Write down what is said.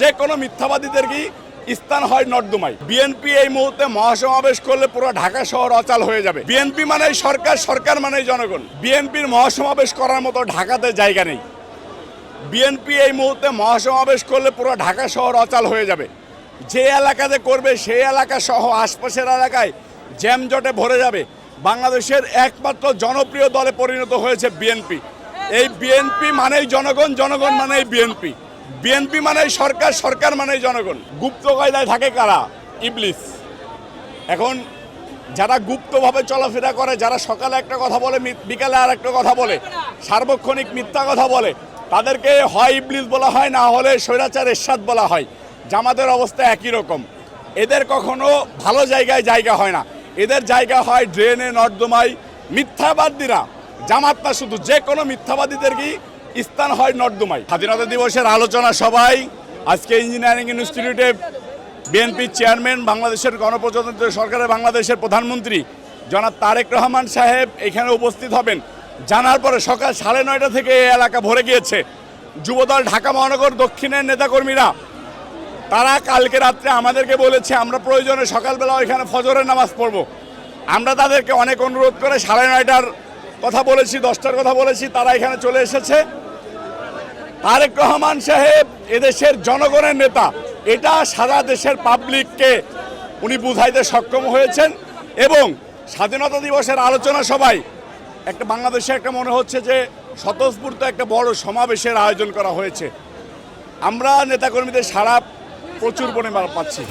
যে কোনো মিথ্যাবাদীদেরকেই স্থান হয় নর্দমায়। বিএনপি এই মুহূর্তে মহাসমাবেশ করলে পুরো ঢাকা শহর অচল হয়ে যাবে। বিএনপি মানেই সরকার, সরকার মানেই জনগণ। বিএনপির মহাসমাবেশ করার মতো ঢাকাতে জায়গা নেই। বিএনপি এই মুহূর্তে মহাসমাবেশ করলে পুরো ঢাকা শহর অচল হয়ে যাবে। যে এলাকাতে করবে সেই এলাকা সহ আশপাশের এলাকায় জ্যামজটে ভরে যাবে। বাংলাদেশের একমাত্র জনপ্রিয় দলে পরিণত হয়েছে বিএনপি। এই বিএনপি মানেই জনগণ, জনগণ মানেই বিএনপি। বিএনপি মানেই সরকার, সরকার মানেই জনগণ। গুপ্ত কায়দায় থাকে কারা? ইবলিস। এখন যারা গুপ্তভাবে চলাফেরা করে, যারা সকালে একটা কথা বলে বিকালে আর একটা কথা বলে, সার্বক্ষণিক মিথ্যা কথা বলে, তাদেরকে হয় ইবলিস বলা হয়, না হলে স্বৈরাচার এরশাদ বলা হয়। জামাতের অবস্থা একই রকম। এদের কখনো ভালো জায়গায় জায়গা হয় না, এদের জায়গা হয় ড্রেনে, নর্দমায়। মিথ্যাবাদীরা, জামাত না শুধু, যে কোনো মিথ্যাবাদীদেরকেই স্থান হয় নর্দমায়। স্বাধীনতা দিবসের আলোচনা সভায় আজকে ইঞ্জিনিয়ারিং ইনস্টিটিউটে বিএনপির চেয়ারম্যান, বাংলাদেশের গণপ্রজাতন্ত্রী সরকারের বাংলাদেশের প্রধানমন্ত্রী জনাব তারেক রহমান সাহেব এখানে উপস্থিত হবেন জানার পরে সকাল 9:30 থেকে এই এলাকা ভরে গিয়েছে। যুবদল ঢাকা মহানগর দক্ষিণের নেতাকর্মীরা তারা কালকে রাত্রে আমাদেরকে বলেছে আমরা প্রয়োজনে সকালবেলা ওইখানে ফজরের নামাজ পড়ব। আমরা তাদেরকে অনেক অনুরোধ করে 9:30টার কথা বলেছি, 10টার কথা বলেছি, তারা এখানে চলে এসেছে। তারেক রহমান সাহেব এদেশের জনগণের নেতা, এটা সারা দেশের পাবলিককে উনি বুঝাইতে সক্ষম হয়েছেন। এবং স্বাধীনতা দিবসের আলোচনা সভায় একটা বাংলাদেশে একটা মনে হচ্ছে যে স্বতঃস্ফূর্ত একটা বড় সমাবেশের আয়োজন করা হয়েছে। আমরা নেতাকর্মীদের সারা প্রচুর পরিমাণ পাচ্ছি।